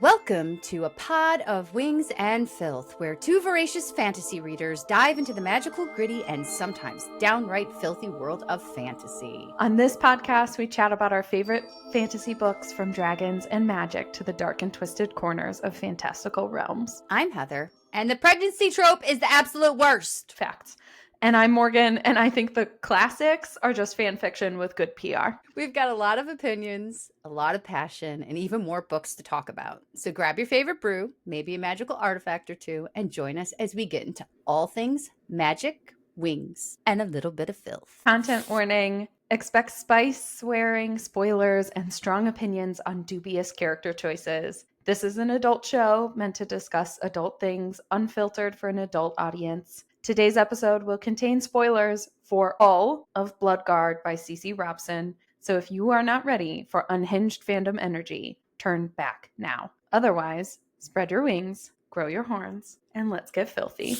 Welcome to A Pod of Wings and Filth, where two voracious fantasy readers dive into the magical, gritty, and sometimes downright filthy world of fantasy. On this podcast, we chat about our favorite fantasy books, from dragons and magic to the dark and twisted corners of fantastical realms. I'm Heather, and the pregnancy trope is the absolute worst. Facts. And I'm Morgan, and I think the classics are just fan fiction with good PR. We've got a lot of opinions, a lot of passion, and even more books to talk about. So grab your favorite brew, maybe a magical artifact or two, and join us as we get into all things magic, wings, and a little bit of filth. Content warning. Expect spice, swearing, spoilers, and strong opinions on dubious character choices. This is an adult show meant to discuss adult things, unfiltered for an adult audience. Today's episode will contain spoilers for all of Bloodguard by Cecy Robson, so if you are not ready for unhinged fandom energy, turn back now. Otherwise, spread your wings, grow your horns, and let's get filthy.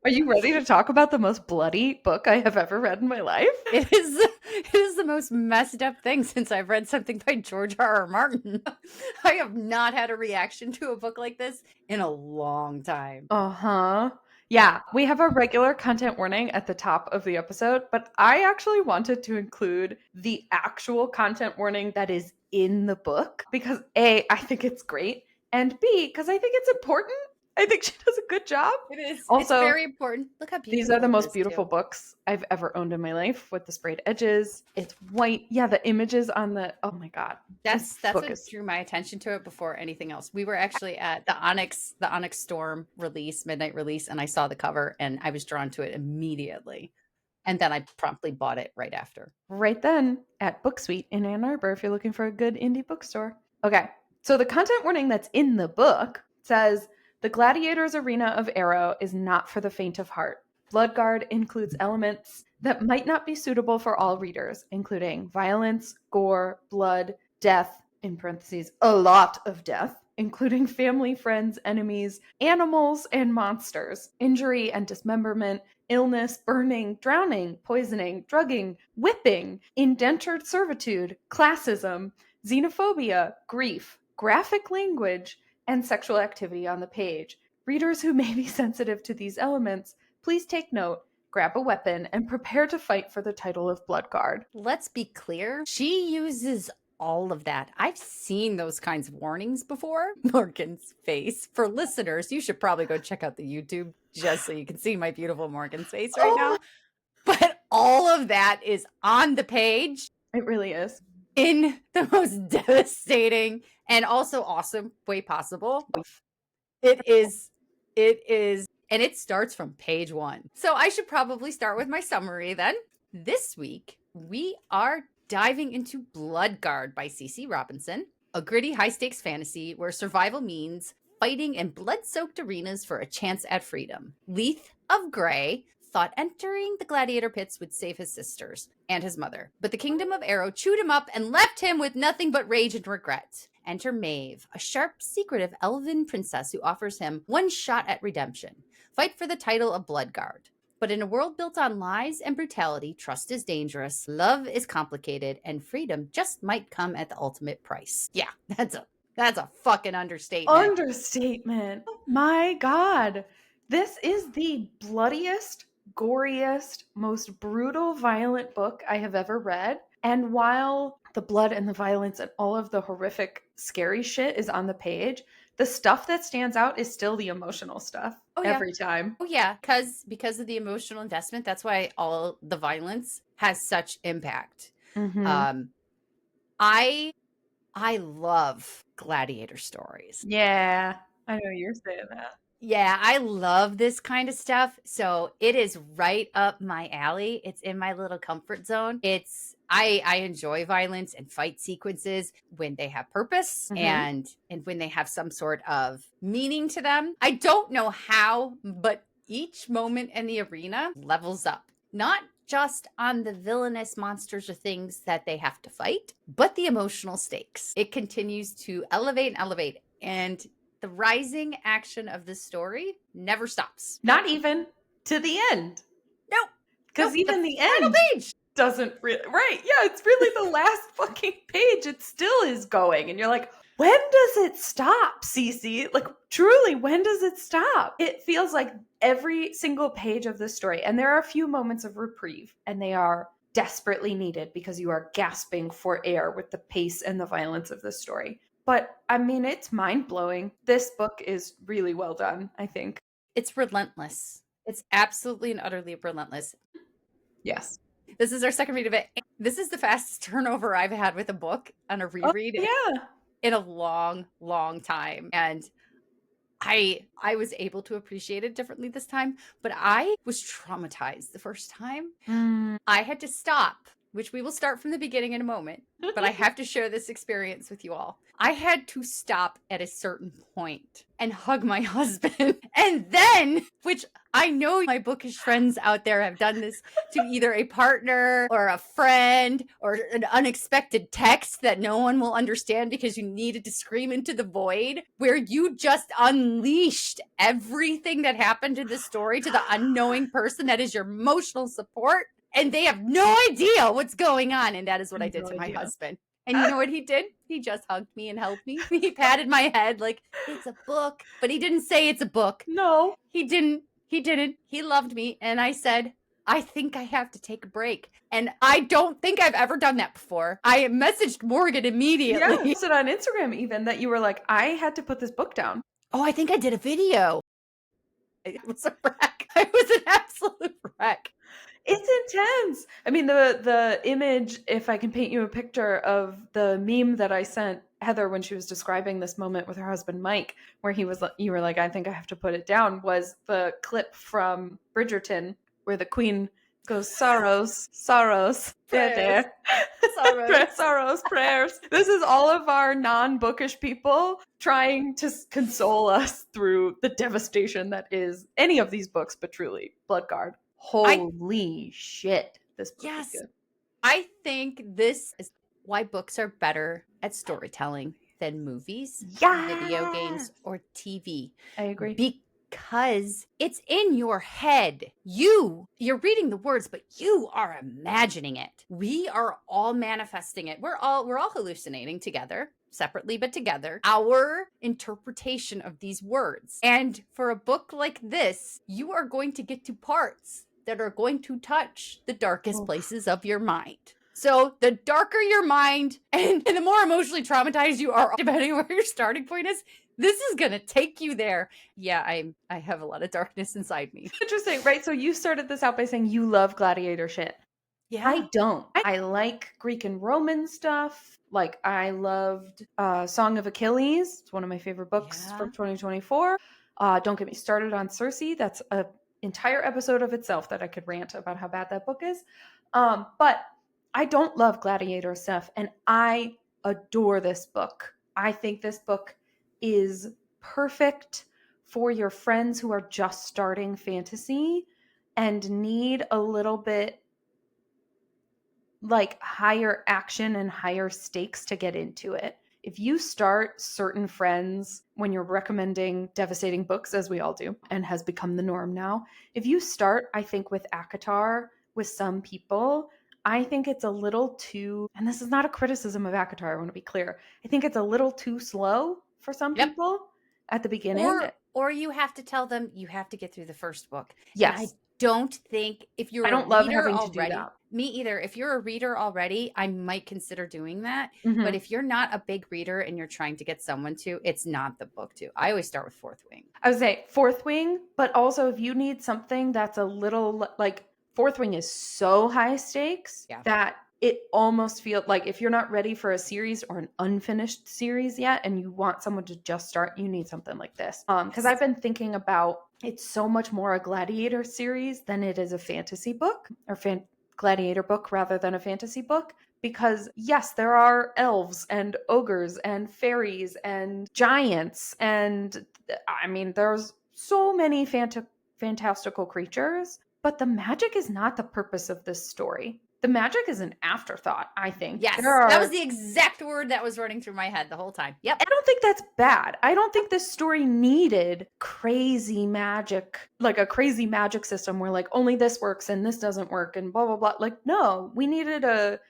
Are you ready to talk about the most bloody book I have ever read in my life? It is the most messed up thing since I've read something by George R.R. Martin. I have not had a reaction to a book like this in a long time. Uh-huh. Yeah, we have a regular content warning at the top of the episode, but I actually wanted to include the actual content warning that is in the book because A, I think it's great, and B, because I think it's important. I think she does a good job. It is. Also, it's very important. Look how beautiful these are the most it is, beautiful too. books I've ever owned in my life with the sprayed edges. It's white. Yeah, the images on the, oh my God. That's book what is- drew my attention to it before anything else. We were actually at the Onyx Storm release, midnight release, and I saw the cover and I was drawn to it immediately. And then I promptly bought it right after. Right then at Book Suite in Ann Arbor if you're looking for a good indie bookstore. Okay, so the content warning that's in the book says, the gladiator's arena of Arrow is not for the faint of heart. Bloodguard includes elements that might not be suitable for all readers, including violence, gore, blood, death, in parentheses, a lot of death, including family, friends, enemies, animals, and monsters, injury and dismemberment, illness, burning, drowning, poisoning, drugging, whipping, indentured servitude, classism, xenophobia, grief, graphic language, and sexual activity on the page. Readers who may be sensitive to these elements, please take note, grab a weapon, and prepare to fight for the title of Bloodguard. Let's be clear. She uses all of that. I've seen those kinds of warnings before. Morgan's face. For listeners, you should probably go check out the YouTube just so you can see my beautiful Morgan's face right now. But all of that is on the page. It really is. In the most devastating and also awesome way possible. It is, and it starts from page 1. So I should probably start with my summary then. This week, we are diving into Bloodguard by Cecy Robson, a gritty high-stakes fantasy where survival means fighting in blood-soaked arenas for a chance at freedom. Leith of Grey thought entering the gladiator pits would save his sisters and his mother, but the kingdom of Arrow chewed him up and left him with nothing but rage and regret. Enter Maeve, a sharp, secretive elven princess who offers him one shot at redemption. Fight for the title of Bloodguard. But in a world built on lies and brutality, trust is dangerous, love is complicated, and freedom just might come at the ultimate price. Yeah, that's a fucking understatement. Understatement. My God. This is the bloodiest, goriest, most brutal, violent book I have ever read. And while the blood and the violence and all of the horrific, scary shit is on the page, the stuff that stands out is still the emotional stuff every time. Oh, yeah, because of the emotional investment. That's why all the violence has such impact. Mm-hmm. I love gladiator stories. Yeah, I know you're saying that. Yeah, I love this kind of stuff. So it is right up my alley. It's in my little comfort zone. I enjoy violence and fight sequences when they have purpose and when they have some sort of meaning to them. I don't know how, but each moment in the arena levels up. Not just on the villainous monsters or things that they have to fight, but the emotional stakes. It continues to elevate and elevate. And the rising action of this story never stops. Not even to the end. Nope. Because even the end. Final page. doesn't really, right. Yeah, it's really the last fucking page. It still is going. And you're like, when does it stop, Cecy? Like, truly, when does it stop? It feels like every single page of this story, and there are a few moments of reprieve, and they are desperately needed because you are gasping for air with the pace and the violence of this story. But I mean, it's mind-blowing. This book is really well done, I think. It's relentless. It's absolutely and utterly relentless. Yes. This is our second read of it. This is the fastest turnover I've had with a book on a reread in a long, long time. And I was able to appreciate it differently this time, but I was traumatized the first time. I had to stop, which we will start from the beginning in a moment, but I have to share this experience with you all. I had to stop at a certain point and hug my husband. And then, which I know my bookish friends out there have done this to either a partner or a friend or an unexpected text that no one will understand because you needed to scream into the void, where you just unleashed everything that happened in the story to the unknowing person that is your emotional support. And they have no idea what's going on. And that is what I did to my husband. And you know what he did? He just hugged me and held me. He patted my head like, it's a book. But he didn't say it's a book. No. He didn't. He loved me. And I said, I think I have to take a break. And I don't think I've ever done that before. I messaged Morgan immediately. Yeah, you said on Instagram even that you were like, I had to put this book down. Oh, I think I did a video. It was a wreck. I was an absolute wreck. It's intense. I mean, the image, if I can paint you a picture of the meme that I sent Heather when she was describing this moment with her husband Mike, where you were like, I think I have to put it down, was the clip from Bridgerton where the queen goes, sorrows, Prayers. sorrows, prayers. This is all of our non-bookish people trying to console us through the devastation that is any of these books, but truly Bloodguard. Holy shit. This book is good. I think this is why books are better at storytelling than movies, video games, or TV. I agree. Because it's in your head. You're reading the words, but you are imagining it. We are all manifesting it. We're all hallucinating together, separately but together, our interpretation of these words. And for a book like this, you are going to get to parts that are going to touch the darkest places of your mind. So the darker your mind and the more emotionally traumatized you are, depending on where your starting point is, this is going to take you there. Yeah, I have a lot of darkness inside me. Interesting, right? So you started this out by saying you love gladiator shit. Yeah. I don't. I like Greek and Roman stuff. Like, I loved Song of Achilles. It's one of my favorite books from 2024. Don't get me started on Cersei. That's an entire episode of itself that I could rant about how bad that book is. But I don't love gladiator stuff, and I adore this book. I think this book is perfect for your friends who are just starting fantasy and need a little bit like higher action and higher stakes to get into it. If you start certain friends when you're recommending devastating books, as we all do, and has become the norm now, if you start, I think, with ACOTAR with some people, I think it's a little too, and this is not a criticism of ACOTAR, I want to be clear. I think it's a little too slow for some people at the beginning. Or you have to tell them you have to get through the first book. Yes. And I don't think if you're I don't love having to do that. Me either. If you're a reader already, I might consider doing that. Mm-hmm. But if you're not a big reader and you're trying to get someone to, it's not the book to. I always start with Fourth Wing. I would say Fourth Wing, but also if you need something that's a little like Fourth Wing is so high stakes that it almost feels like if you're not ready for a series or an unfinished series yet and you want someone to just start, you need something like this. Because I've been thinking about it's so much more a gladiator series than it is a fantasy book or gladiator book rather than a fantasy book. Because yes, there are elves and ogres and fairies and giants. And I mean, there's so many fantastical creatures. But the magic is not the purpose of this story. The magic is an afterthought, I think. Yes, that was the exact word that was running through my head the whole time. Yep. I don't think that's bad. I don't think this story needed crazy magic, like a crazy magic system where like only this works and this doesn't work and blah, blah, blah. Like, no, we needed a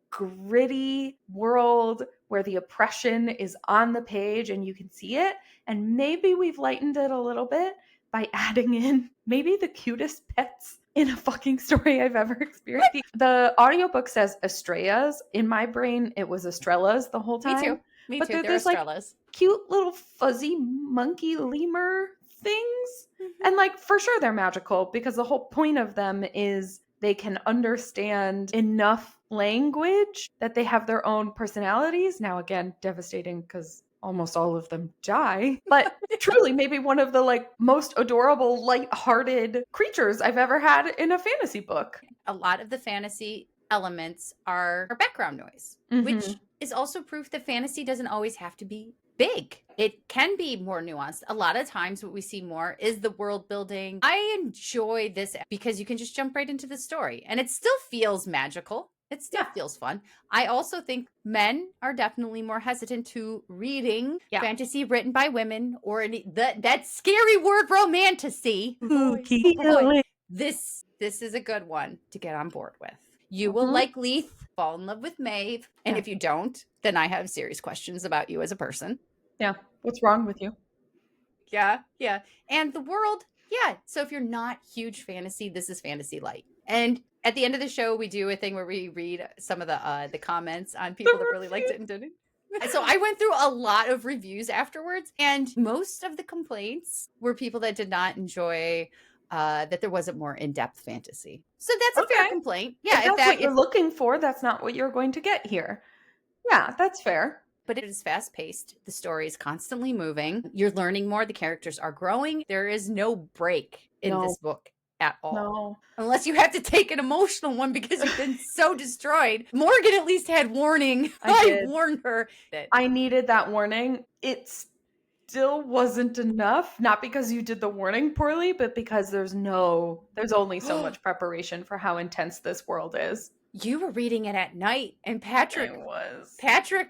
gritty world where the oppression is on the page and you can see it. And maybe we've lightened it a little bit by adding in maybe the cutest pets in a fucking story I've ever experienced. The audiobook says Estrellas. In my brain, it was Estrellas the whole time. Me too. Me but too. They're Estrellas. like cute little fuzzy monkey lemur things. And like for sure they're magical because the whole point of them is they can understand enough language that they have their own personalities. Now again, devastating because almost all of them die, but truly maybe one of the like most adorable, light-hearted creatures I've ever had in a fantasy book. A lot of the fantasy elements are background noise, which is also proof that fantasy doesn't always have to be big. It can be more nuanced. A lot of times what we see more is the world building. I enjoy this because you can just jump right into the story and it still feels magical. It still feels fun. I also think men are definitely more hesitant to reading fantasy written by women or that scary word romantasy. This is a good one to get on board with. You will like Leith, fall in love with Maeve, and if you don't, then I have serious questions about you as a person. Yeah. What's wrong with you? Yeah. And the world, so if you're not huge fantasy, this is fantasy light. And at the end of the show, we do a thing where we read some of the comments on people that really liked it and didn't. So I went through a lot of reviews afterwards, and most of the complaints were people that did not enjoy that there wasn't more in-depth fantasy. So that's a fair complaint. Yeah, if that's what you're looking for, that's not what you're going to get here. Yeah, that's fair. But it is fast-paced. The story is constantly moving. You're learning more. The characters are growing. There is no break in this book at all. No. Unless you have to take an emotional one because you've been so destroyed. Morgan at least had warning. I warned her. I needed that warning. It still wasn't enough. Not because you did the warning poorly, but because there's only so much preparation for how intense this world is. You were reading it at night, and Patrick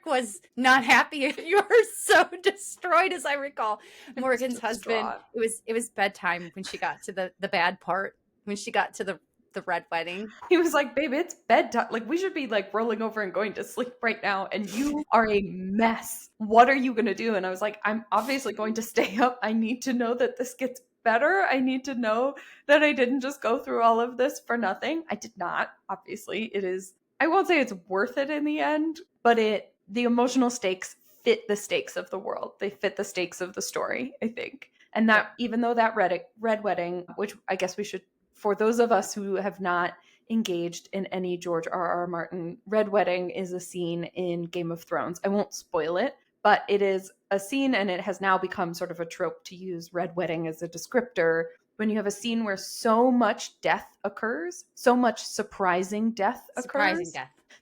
was not happy. You were so destroyed, as I recall. Morgan's husband. It was bedtime when she got to the bad part. When she got to the red wedding, he was like, "Babe, it's bedtime. Like we should be like rolling over and going to sleep right now, and you are a mess. What are you gonna do?" And I was like, "I'm obviously going to stay up. I need to know that this gets better. I need to know that I didn't just go through all of this for nothing." I did not. Obviously, it is. I won't say it's worth it in the end, but the emotional stakes fit the stakes of the world. They fit the stakes of the story, I think. And that even though that red wedding, which I guess we should, for those of us who have not engaged in any George R.R. Martin, red wedding is a scene in Game of Thrones. I won't spoil it, but it is a scene, and it has now become sort of a trope to use red wedding as a descriptor when you have a scene where so much death occurs, so much surprising death occurs.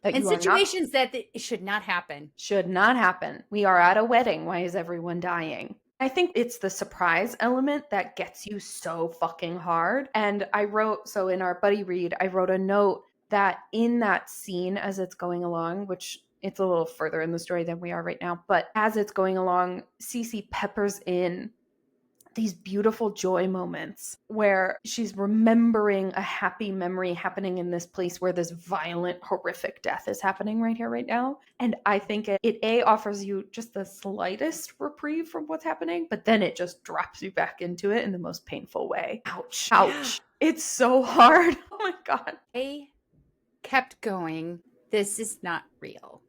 In situations that it should not happen. Should not happen. We are at a wedding. Why is everyone dying? I think it's the surprise element that gets you so fucking hard. And so in our buddy read, I wrote a note that in that scene as it's going along, which it's a little further in the story than we are right now, but as it's going along, Cecy peppers in these beautiful joy moments where she's remembering a happy memory happening in this place where this violent, horrific death is happening right here, right now. And I think it offers you just the slightest reprieve from what's happening, but then it just drops you back into it in the most painful way. Ouch. Ouch. It's so hard. Oh my God. I kept going. This is not real.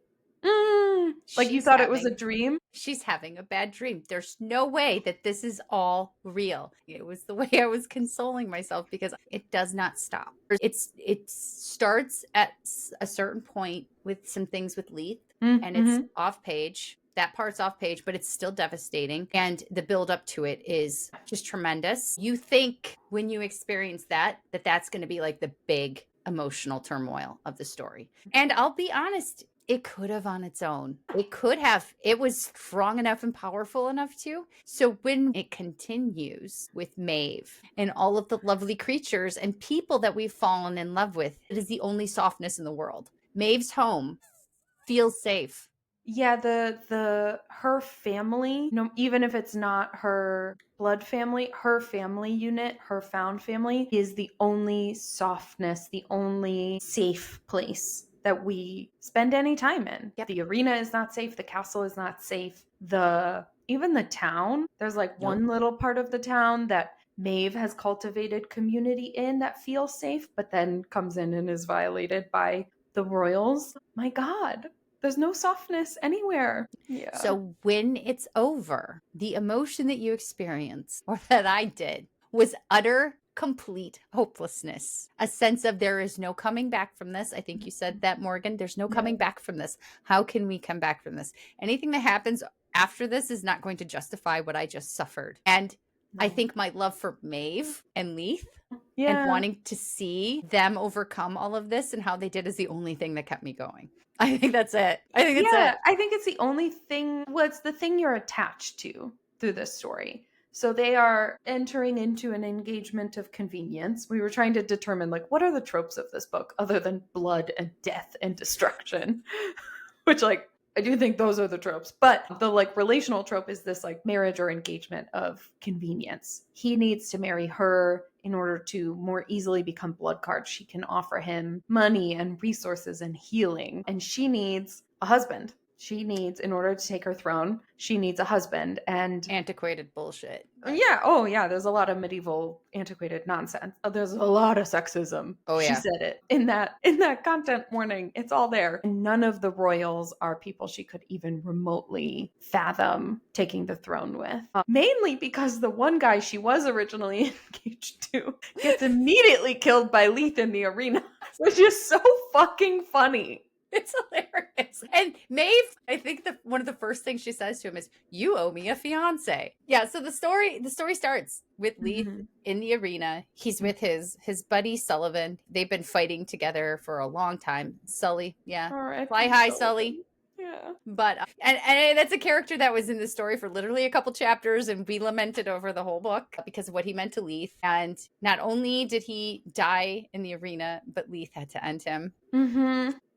Like you thought it was a dream? She's having a bad dream. There's no way that this is all real. It was the way I was consoling myself because it does not stop. It starts at a certain point with some things with Leith, and it's off page. That part's off page, but it's still devastating. And the build up to it is just tremendous. You think when you experience that's going to be like the big emotional turmoil of the story. And I'll be honest, It could have on its own. It could have. It was strong enough and powerful enough to. So when it continues with Maeve and all of the lovely creatures and people that we've fallen in love with, it is the only softness in the world. Maeve's home feels safe. Yeah, the her family, no, even if it's not her blood family, her family unit, her found family is the only softness, the only safe place that we spend any time in. Yep. The arena is not safe, the castle is not safe. Even the town, there's like one little part of the town that Maeve has cultivated community in that feels safe, but then comes in and is violated by the royals. My God. There's no softness anywhere. Yeah. So when it's over, the emotion that you experience, or that I did, was utter, complete hopelessness. A sense of there is no coming back from this. I think you said that, Morgan. There's no coming back from this. How can we come back from this? Anything that happens after this is not going to justify what I just suffered. And I think my love for Maeve and Leith and wanting to see them overcome all of this and how they did is the only thing that kept me going. I think that's it. I think it's it. I think it's the only thing. Well, it's the thing you're attached to through this story. So they are entering into an engagement of convenience. We were trying to determine, like, what are the tropes of this book other than blood and death and destruction? Which, like, I do think those are the tropes. But the, like, relational trope is this, like, marriage or engagement of convenience. He needs to marry her in order to more easily become Bloodguard. She can offer him money and resources and healing. And she needs a husband. She needs, in order to take her throne, she needs a husband. And antiquated bullshit. Yeah. Oh, yeah. There's a lot of medieval antiquated nonsense. There's a lot of sexism. Oh, yeah. She said it in that content warning. It's all there. And none of the royals are people she could even remotely fathom taking the throne with. Mainly because the one guy she was originally engaged to gets immediately killed by Leith in the arena, which is so fucking funny. It's hilarious. And Maeve, I think one of the first things she says to him is, "You owe me a fiance." Yeah, so the story starts with Leith in the arena. He's with his buddy Sullivan. They've been fighting together for a long time. Sully, yeah. Right, fly high, Sully. Yeah. But and that's a character that was in the story for literally a couple chapters, and we lamented over the whole book because of what he meant to Leith. And not only did he die in the arena, but Leith had to end him.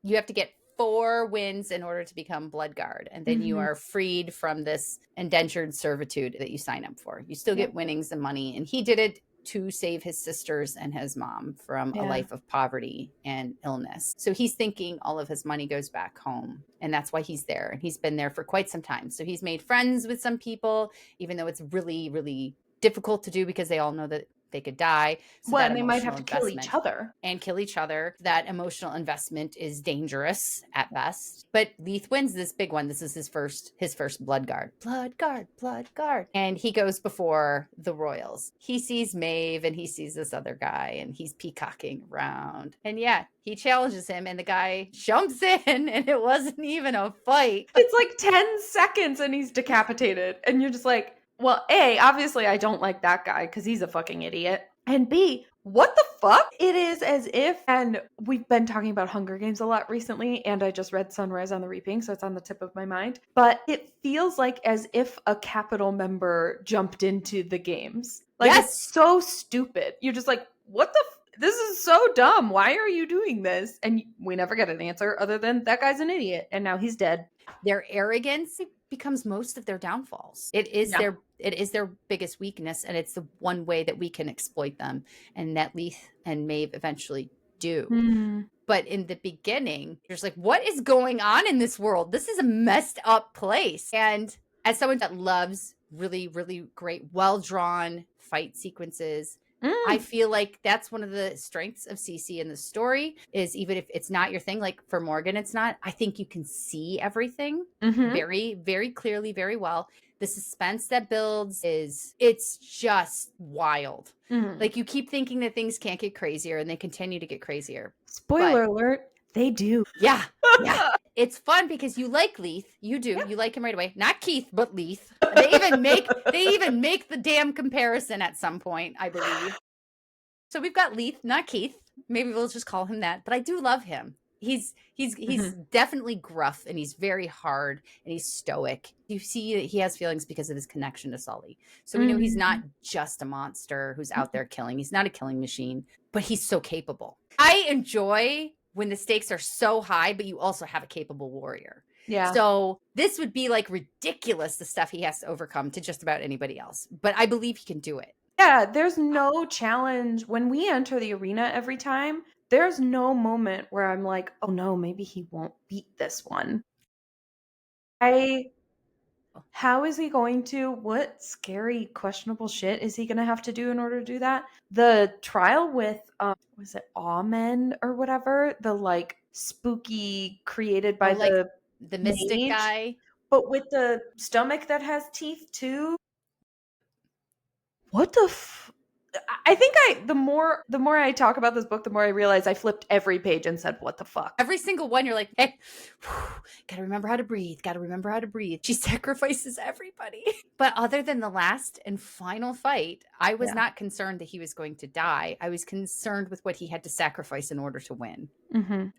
You have to get 4 wins in order to become Bloodguard, and then you are freed from this indentured servitude that you sign up for. You still get winnings and money, and he did it to save his sisters and his mom from a life of poverty and illness. So he's thinking all of his money goes back home, and that's why he's there. And he's been there for quite some time. So he's made friends with some people, even though it's really, really difficult to do because they all know that they could die. So and they might have to kill each other. And kill each other. That emotional investment is dangerous at best. But Leith wins this big one. This is his first Bloodguard. Bloodguard. And he goes before the royals. He sees Maeve and he sees this other guy and he's peacocking around. And yeah, he challenges him and the guy jumps in and it wasn't even a fight. It's like 10 seconds and he's decapitated. And you're just like, well, A, obviously I don't like that guy because he's a fucking idiot. And B, what the fuck? It is as if, and we've been talking about Hunger Games a lot recently, and I just read Sunrise on the Reaping, so it's on the tip of my mind. But it feels like as if a Capitol member jumped into the games. Like, it's so stupid. You're just like, what the this is so dumb. Why are you doing this? And we never get an answer other than that guy's an idiot, and now he's dead. Their arrogance becomes most of their downfalls. It is their biggest weakness, and it's the one way that we can exploit them, and that Leith and Maeve eventually do. But in the beginning, you're just like, what is going on in this world? This is a messed up place. And as someone that loves really, really great, well-drawn fight sequences, I feel like that's one of the strengths of Cecy in the story is even if it's not your thing, like for Morgan, it's not, I think you can see everything very, very clearly, very well. The suspense that builds it's just wild. Like you keep thinking that things can't get crazier and they continue to get crazier. Spoiler alert, they do. Yeah. It's fun because you like Leith. You do. You like him right away. Not Keith, but Leith. They even make the damn comparison at some point, I believe. So we've got Leith, not Keith. Maybe we'll just call him that. But I do love him. He's definitely gruff, and he's very hard, and he's stoic. You see that he has feelings because of his connection to Sully. So we know he's not just a monster who's out there killing. He's not a killing machine, but he's so capable. I enjoy when the stakes are so high, but you also have a capable warrior. Yeah. So this would be like ridiculous, the stuff he has to overcome to just about anybody else. But I believe he can do it. Yeah, there's no challenge. When we enter the arena every time, there's no moment where I'm like, oh no, maybe he won't beat this one. How is he going to? What scary, questionable shit is he going to have to do in order to do that? The trial with, was it Amen or whatever? The like spooky created by the mystic mage, guy. but with the stomach that has teeth too. What the I think the more I talk about this book, the more I realize I flipped every page and said, what the fuck? Every single one, you're like, hey, gotta remember how to breathe. Gotta remember how to breathe. She sacrifices everybody. But other than the last and final fight, I was not concerned that he was going to die. I was concerned with what he had to sacrifice in order to win,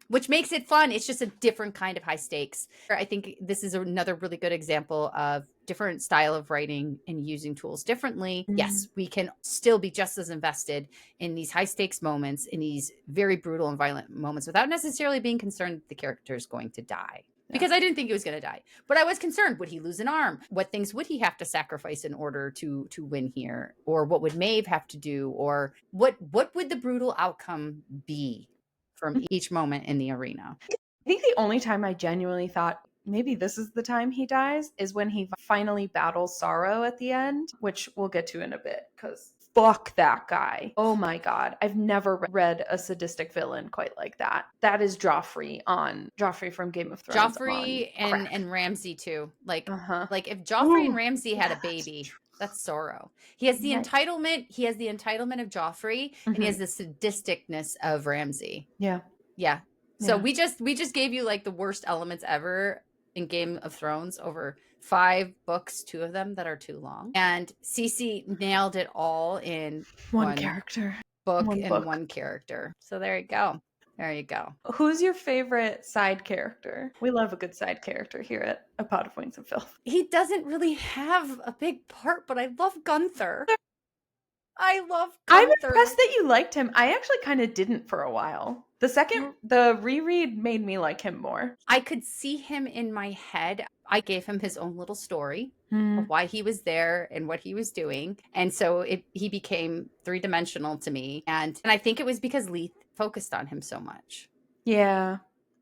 which makes it fun. It's just a different kind of high stakes. I think this is another really good example of different style of writing and using tools differently. Yes, we can still be just as invested in these high stakes moments, in these very brutal and violent moments, without necessarily being concerned that the character is going to die. Because I didn't think he was going to die, but I was concerned. Would he lose an arm? What things would he have to sacrifice in order to win here? Or what would Maeve have to do? Or what would the brutal outcome be from each moment in the arena? I think the only time I genuinely thought maybe this is the time he dies is when he finally battles Sorrow at the end, which we'll get to in a bit, because fuck that guy. Oh my god. I've never read a sadistic villain quite like that. That is Joffrey from Game of Thrones. Joffrey and Ramsay too. Like if Joffrey and Ramsay had a baby, that's Sorrow. He has the entitlement. He has the entitlement of Joffrey, and he has the sadisticness of Ramsay. Yeah. So we just gave you like the worst elements ever in Game of Thrones over 5 books, 2 of them that are too long. And Cecy nailed it all in one character. One character. So there you go. Who's your favorite side character? We love a good side character here at A Pot of Wings and Filth. He doesn't really have a big part, but I love Gunther. I'm impressed that you liked him. I actually kind of didn't for a while. The reread made me like him more. I could see him in my head. I gave him his own little story of why he was there and what he was doing. And so he became 3-dimensional to me. And I think it was because Leith focused on him so much. Yeah.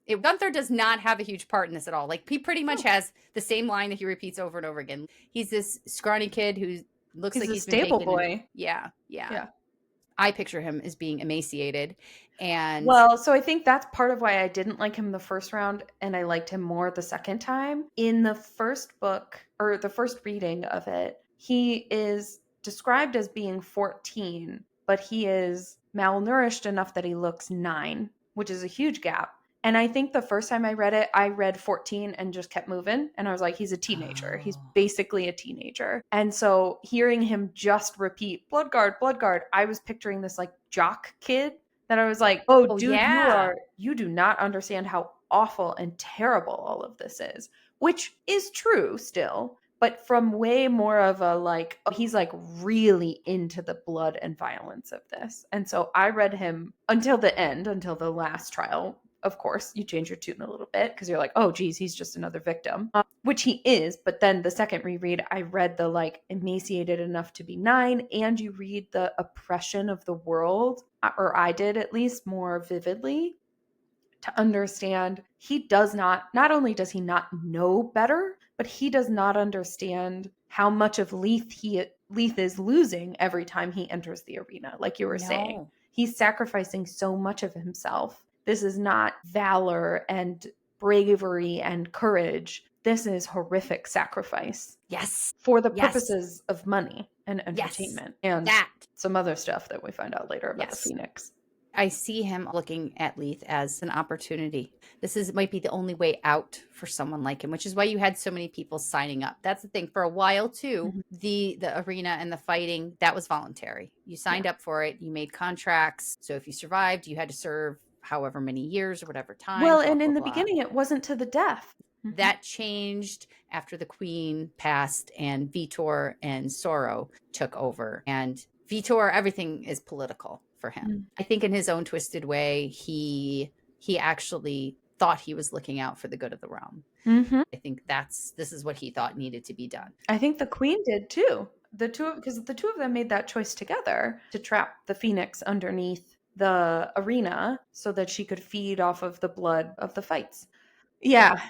Gunther does not have a huge part in this at all. Like, he pretty much has the same line that he repeats over and over again. He's this scrawny kid who looks like he's a stable boy. Yeah. I picture him as being emaciated. And so I think that's part of why I didn't like him the first round and I liked him more the second time. In the first book, or the first reading of it, he is described as being 14, but he is malnourished enough that he looks 9, which is a huge gap. And I think the first time I read 14 and just kept moving. And I was like, he's a teenager. He's basically a teenager. And so hearing him just repeat, Bloodguard, I was picturing this like jock kid that I was like, oh dude, you do not understand how awful and terrible all of this is, which is true still, but from way more of a like, he's like really into the blood and violence of this. And so I read him until the end, until the last trial. Of course, you change your tune a little bit because you're like, oh, geez, he's just another victim, which he is. But then the second reread, I read the like emaciated enough to be 9, and you read the oppression of the world, or I did at least more vividly, to understand he does not only does he not know better, but he does not understand how much of Leith is losing every time he enters the arena. Like you were saying, he's sacrificing so much of himself. This is not valor and bravery and courage. This is horrific sacrifice. Yes. For the purposes of money and entertainment. And some other stuff that we find out later about the Phoenix. I see him looking at Leith as an opportunity. Might be the only way out for someone like him, which is why you had so many people signing up. That's the thing. For a while too, the arena and the fighting, that was voluntary. You signed up for it. You made contracts. So if you survived, you had to serve however many years or whatever time. Well, blah, and blah, in the blah. beginning, it wasn't to the death. That changed after the queen passed and Vitor and Sorrow took over. And Vitor, everything is political for him. I think in his own twisted way, he actually thought he was looking out for the good of the realm. I think this is what he thought needed to be done. I think the queen did too. Because the two of them made that choice together to trap the phoenix underneath the arena so that she could feed off of the blood of the fights. Yeah.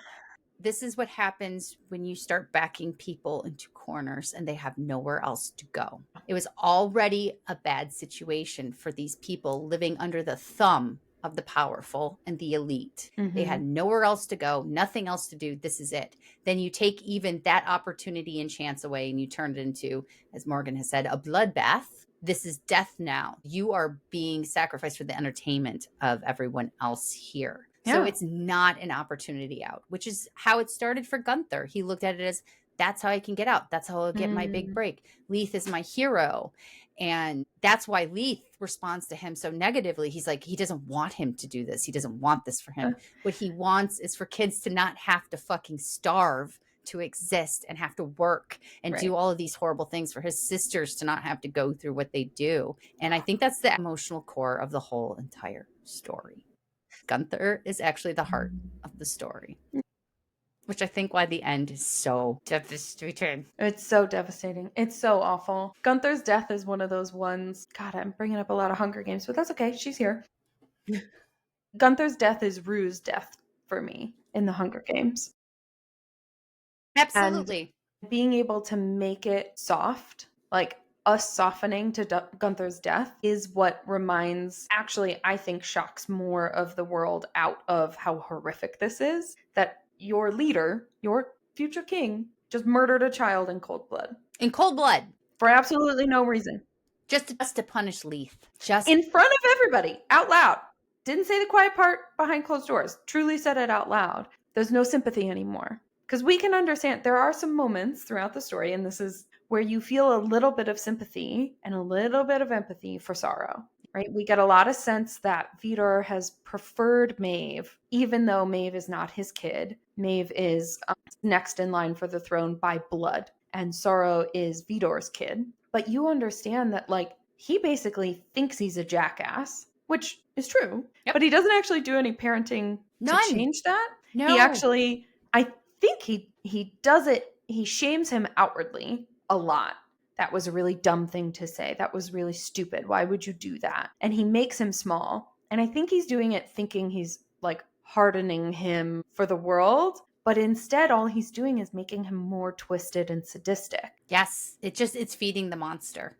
This is what happens when you start backing people into corners and they have nowhere else to go. It was already a bad situation for these people living under the thumb of the powerful and the elite. They had nowhere else to go, nothing else to do. This is it. Then you take even that opportunity and chance away and you turn it into, as Morgan has said, a bloodbath. This is death now. You are being sacrificed for the entertainment of everyone else here. So it's not an opportunity out, which is how it started for Gunther. He looked at it as, that's how I can get out. That's how I'll get my big break. Leith is my hero. And that's why Leith responds to him so negatively. He's like, he doesn't want him to do this. He doesn't want this for him. What he wants is for kids to not have to fucking starve to exist and have to work and do all of these horrible things, for his sisters to not have to go through what they do. And I think that's the emotional core of the whole entire story. Gunther is actually the heart of the story, which I think why the end is so devastating. It's so devastating. It's so awful. Gunther's death is one of those ones. God, I'm bringing up a lot of Hunger Games, but that's okay. She's here. Gunther's death is Rue's death for me in the Hunger Games. Absolutely. And being able to make it soft, like us softening to Gunther's death, is what reminds, actually, I think, shocks more of the world out of how horrific this is. That your leader, your future king, just murdered a child in cold blood. In cold blood. For absolutely no reason. Just to punish Leith. Just in front of everybody, out loud. Didn't say the quiet part behind closed doors. Truly said it out loud. There's no sympathy anymore. Because we can understand, there are some moments throughout the story, and this is where you feel a little bit of sympathy and a little bit of empathy for Sorrow, right? We get a lot of sense that Vitor has preferred Maeve, even though Maeve is not his kid. Maeve is next in line for the throne by blood, and Sorrow is Vitor's kid. But you understand that, like, he basically thinks he's a jackass, which is true, but he doesn't actually do any parenting to change that. No. He actually, I think he does it, he shames him outwardly a lot. That was a really dumb thing to say. That was really stupid. Why would you do that? And he makes him small. And I think he's doing it thinking he's like hardening him for the world. But instead, all he's doing is making him more twisted and sadistic. Yes. It's feeding the monster.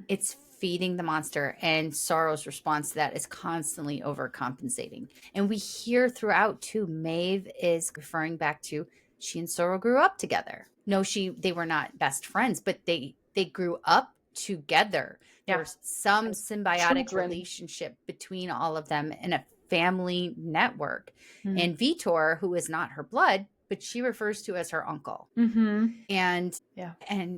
It's feeding the monster. And Sorrow's response to that is constantly overcompensating. And we hear throughout, too, Maeve is referring back to, she and Sorrow grew up together. No, they were not best friends, but they grew up together. There's some symbiotic relationship between all of them in a family network. And Vitor, who is not her blood, but she refers to as her uncle. And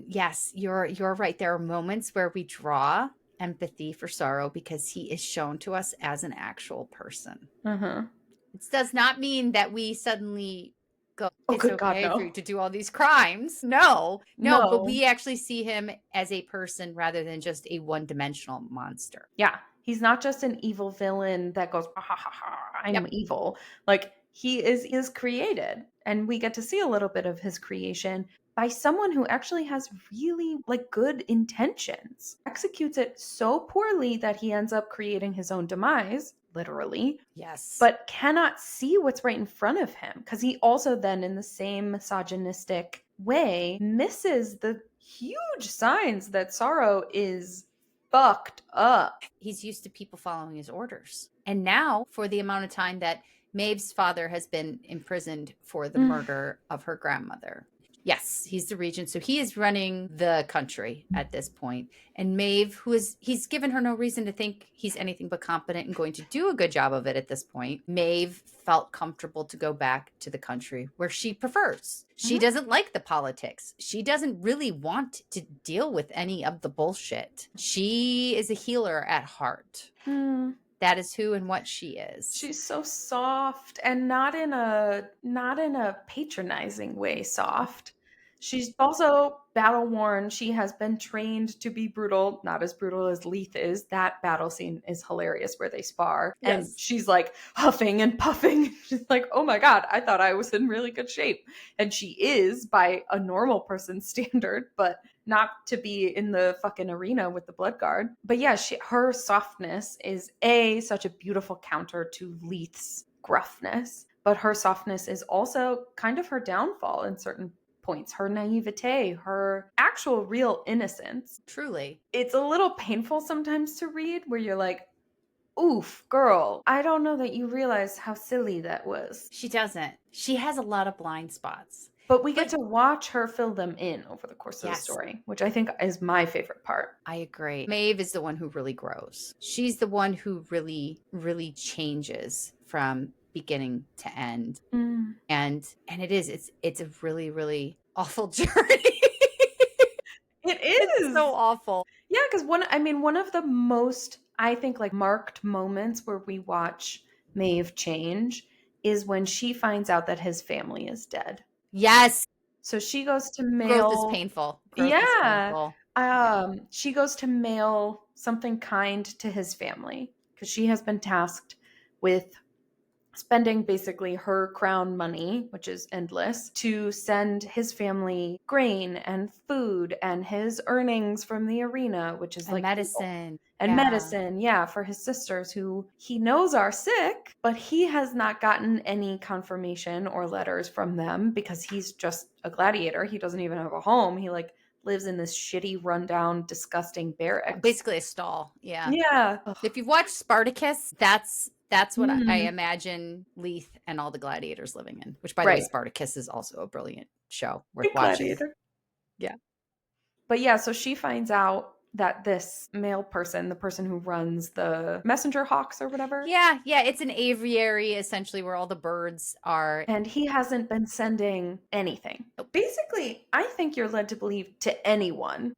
yes, you're right. There are moments where we draw empathy for Sorrow because he is shown to us as an actual person. It does not mean that we suddenly go, it's okay for you to do all these crimes. No, but we actually see him as a person rather than just a one-dimensional monster. Yeah, he's not just an evil villain that goes, ha ha ha, I'm evil. Like, he is created, and we get to see a little bit of his creation by someone who actually has really like good intentions, executes it so poorly that he ends up creating his own demise, literally. Yes. But cannot see what's right in front of him, because he also then, in the same misogynistic way, misses the huge signs that Sorrow is fucked up. He's used to people following his orders. And now, for the amount of time that Maeve's father has been imprisoned for the murder of her grandmother. Yes, he's the regent. So he is running the country at this point. And Maeve, he's given her no reason to think he's anything but competent and going to do a good job of it at this point. Maeve felt comfortable to go back to the country where she prefers. She doesn't like the politics. She doesn't really want to deal with any of the bullshit. She is a healer at heart. That is who and what she is. She's so soft, and not in a patronizing way soft. She's also battle worn. She has been trained to be brutal, not as brutal as Leith is. That battle scene is hilarious where they spar. Yes. And she's like huffing and puffing. She's like, oh my God, I thought I was in really good shape. And she is by a normal person's standard, but not to be in the fucking arena with the Bloodguard. But yeah, her softness is such a beautiful counter to Leith's gruffness. But her softness is also kind of her downfall in certain points, her naivete, her actual real innocence. Truly. It's a little painful sometimes to read where you're like, oof, girl, I don't know that you realize how silly that was. She doesn't. She has a lot of blind spots. But we get to watch her fill them in over the course of Yes. the story, which I think is my favorite part. I agree. Maeve is the one who really grows. She's the one who really, really changes from beginning to end. And it's a really, really awful journey. It is. It's so awful. Yeah, because one of the most, I think, like marked moments where we watch Maeve change is when she finds out that his family is dead. Yes. So she goes to mail. Growth is painful. Growth is painful. She goes to mail something kind to his family because she has been tasked with spending basically her crown money, which is endless, to send his family grain and food and his earnings from the arena, which is And like medicine. and medicine, for his sisters who he knows are sick, but he has not gotten any confirmation or letters from them because he's just a gladiator. He doesn't even have a home. He like lives in this shitty, rundown, disgusting barracks. Basically a stall. Yeah. Yeah. If you've watched Spartacus, that's what I imagine Leith and all the gladiators living in. Which, by the way, Spartacus is also a brilliant show worth watching. Gladiator. Yeah. But yeah, so she finds out that this male person, the person who runs the messenger hawks or whatever. Yeah, it's an aviary essentially where all the birds are. And he hasn't been sending anything. Basically, I think you're led to believe to anyone.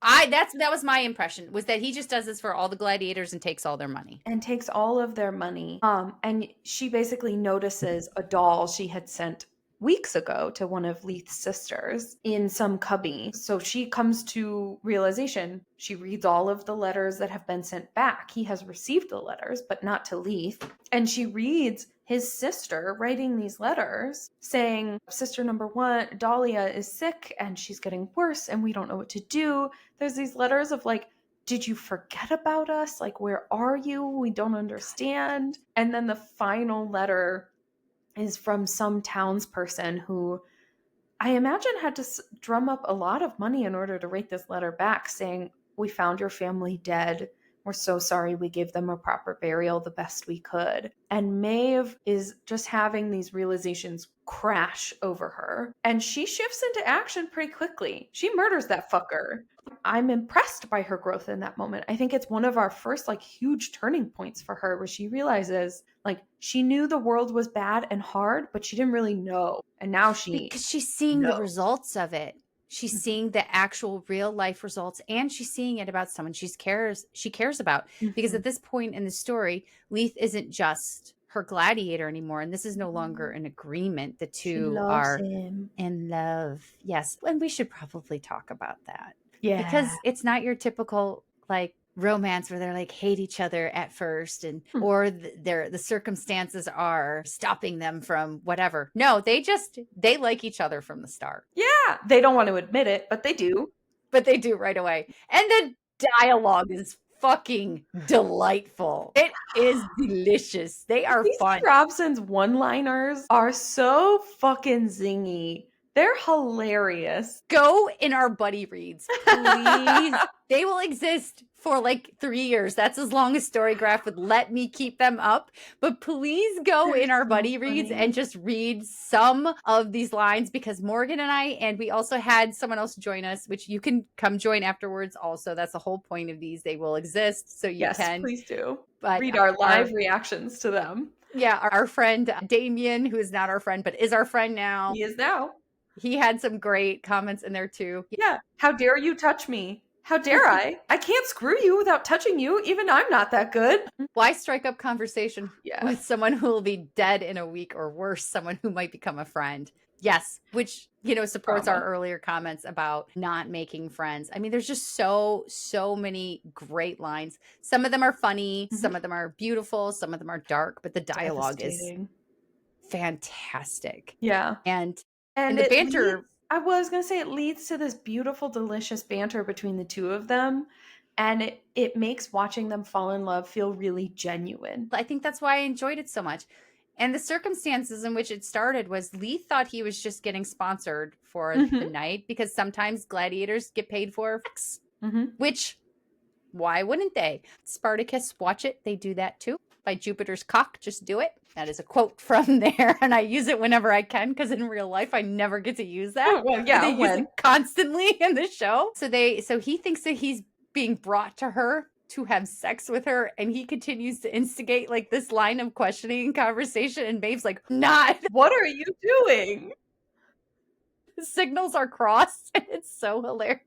That was my impression, was that he just does this for all the gladiators and takes all their money. And takes all of their money. And she basically notices a doll she had sent weeks ago to one of Leith's sisters in some cubby. So she comes to realization. She reads all of the letters that have been sent back. He has received the letters, but not to Leith. And she reads his sister writing these letters saying, sister number 1, Dahlia is sick and she's getting worse and we don't know what to do. There's these letters of like, did you forget about us? Like, where are you? We don't understand. And then the final letter is from some townsperson who I imagine had to drum up a lot of money in order to write this letter back saying, we found your family dead. We're so sorry we gave them a proper burial the best we could. And Maeve is just having these realizations crash over her. And she shifts into action pretty quickly. She murders that fucker. I'm impressed by her growth in that moment. I think it's one of our first like huge turning points for her where she realizes like she knew the world was bad and hard, but she didn't really know. And now because she's seeing the results of it. She's seeing the actual real life results, and she's seeing it about someone she cares about. Because at this point in the story, Leith isn't just her gladiator anymore, and this is no longer an agreement. The two are in love. Yes, and we should probably talk about that. Yeah, because it's not your typical like romance where they're like hate each other at first and or the circumstances are stopping them from whatever. No, they like each other from the start. Yeah, they don't want to admit it, but they do. But they do right away. And the dialogue is fucking delightful. It is delicious. They are fun. Cecy Robson's one-liners are so fucking zingy. They're hilarious. Go in our buddy reads, please. They will exist for like 3 years. That's as long as Storygraph would let me keep them up. But please go in our buddy reads and just read some of these lines because Morgan and we also had someone else join us, which you can come join afterwards also. That's the whole point of these. They will exist. So you can. Please do. But read our live reactions to them. Yeah. Our friend Damien, who is not our friend, but is our friend now. He is now. He had some great comments in there too. Yeah. How dare you touch me? How dare I? I can't screw you without touching you. Even I'm not that good. Why strike up conversation Yeah. with someone who will be dead in a week, or worse, someone who might become a friend? Yes, which, supports our earlier comments about not making friends. I mean, there's just so many great lines. Some of them are funny, some of them are beautiful, some of them are dark, but the dialogue is fantastic. Yeah. And the banter. I was going to say, it leads to this beautiful, delicious banter between the two of them. And it makes watching them fall in love feel really genuine. I think that's why I enjoyed it so much. And the circumstances in which it started was Leith thought he was just getting sponsored for the night, because sometimes gladiators get paid for, which, why wouldn't they? Spartacus, watch it. They do that too. By Jupiter's cock, just do it. That is a quote from there, and I use it whenever I can, because in real life I never get to use that. Oh, well, yeah, they use it constantly in the show. So he thinks that he's being brought to her to have sex with her, and he continues to instigate like this line of questioning and conversation, and Maeve's like, not. What are you doing? The signals are crossed, and it's so hilarious.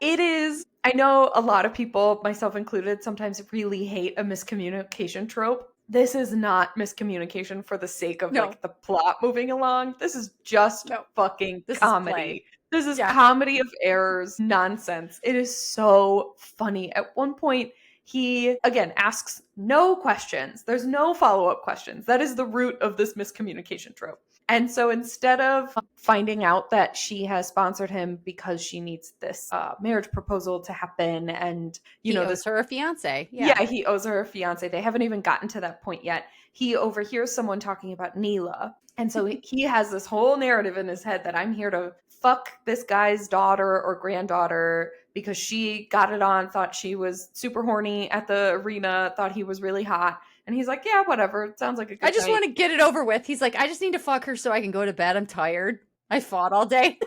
It is. I know a lot of people, myself included, sometimes really hate a miscommunication trope. This is not miscommunication for the sake of like the plot moving along. This is just fucking comedy. This is comedy of errors, nonsense. It is so funny. At one point, he, again, asks no questions. There's no follow-up questions. That is the root of this miscommunication trope. And so instead of finding out that she has sponsored him because she needs this marriage proposal to happen, and he owes her a fiance. Yeah, he owes her a fiance. They haven't even gotten to that point yet. He overhears someone talking about Neela. And so he has this whole narrative in his head that I'm here to fuck this guy's daughter or granddaughter because she got it on, thought she was super horny at the arena, thought he was really hot. And he's like, yeah, whatever. It sounds like a good I just want to get it over with. He's like, I just need to fuck her so I can go to bed. I'm tired. I fought all day.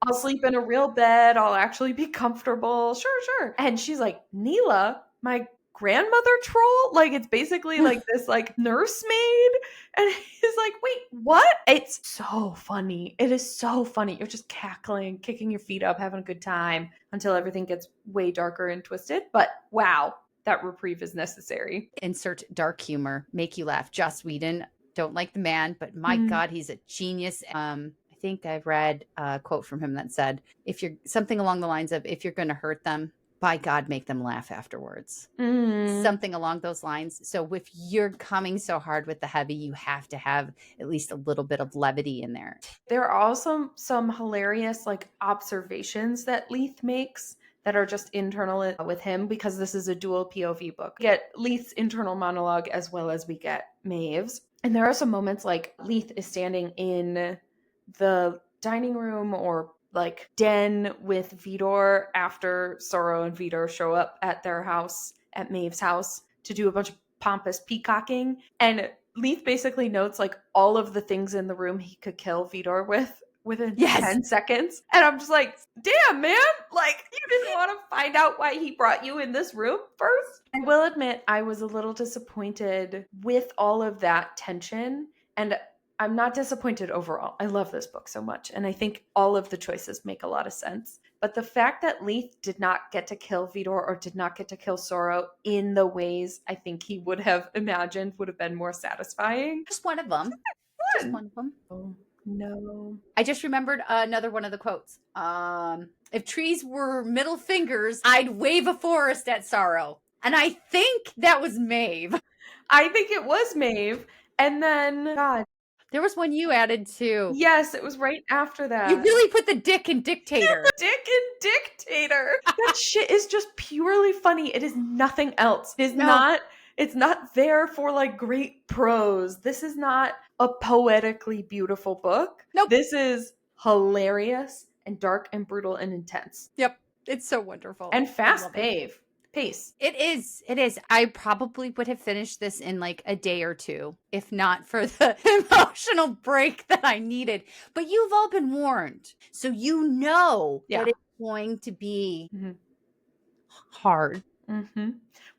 I'll sleep in a real bed. I'll actually be comfortable. Sure. And she's like, Neela, my grandmother troll? Like, it's basically like this like nursemaid. And he's like, wait, what? It's so funny. It is so funny. You're just cackling, kicking your feet up, having a good time until everything gets way darker and twisted. But wow. That reprieve is necessary. Insert dark humor, make you laugh. Joss Whedon, don't like the man, but my God, he's a genius. I think I've read a quote from him that said, if you're something along the lines of, if you're going to hurt them, by God, make them laugh afterwards. Something along those lines. So if you're coming so hard with the heavy, you have to have at least a little bit of levity in there. There are also some hilarious like observations that Leith makes that are just internal with him, because this is a dual POV book. We get Leith's internal monologue as well as we get Maeve's. And there are some moments like Leith is standing in the dining room or like den with Vidor after Sorrow and Vidor show up at their house, at Maeve's house, to do a bunch of pompous peacocking. And Leith basically notes like all of the things in the room he could kill Vidor with within 10 seconds. And I'm just like, damn, man, like you didn't want to find out why he brought you in this room first? I will admit I was a little disappointed with all of that tension, and I'm not disappointed overall. I love this book so much, and I think all of the choices make a lot of sense. But the fact that Leith did not get to kill Vidor or did not get to kill Sorrow in the ways I think he would have imagined would have been more satisfying. Just one of them. Just one of them. Oh. No. I just remembered another one of the quotes. If trees were middle fingers, I'd wave a forest at Sorrow. And I think that was Maeve. I think it was Maeve. And then, God. There was one you added too. Yes, it was right after that. You really put the dick in dictator. Dick in dictator. That shit is just purely funny. It is nothing else. It is not. It's not there for like great prose. This is not a poetically beautiful book. Nope. This is hilarious and dark and brutal and intense. Yep. It's so wonderful. And fast pace. It is. It is. I probably would have finished this in like a day or two, if not for the emotional break that I needed. But you've all been warned. So you know that it's going to be hard.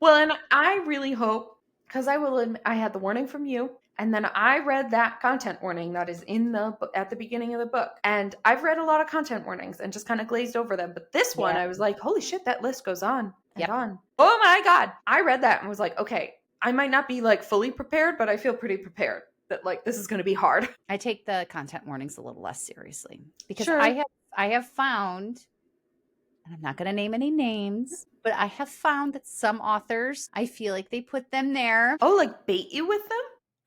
Well, and I really hope, because I will admit, I had the warning from you, And then I read that content warning that is in the at the beginning of the book. And I've read a lot of content warnings and just kind of glazed over them. But this one, I was like, holy shit, that list goes on and on. Oh my God. I read that and was like, okay, I might not be like fully prepared, but I feel pretty prepared that like this is going to be hard. I take the content warnings a little less seriously because Sure. I have found, and I'm not going to name any names, but I have found that some authors, I feel like they put them there. Oh, like bait you with them?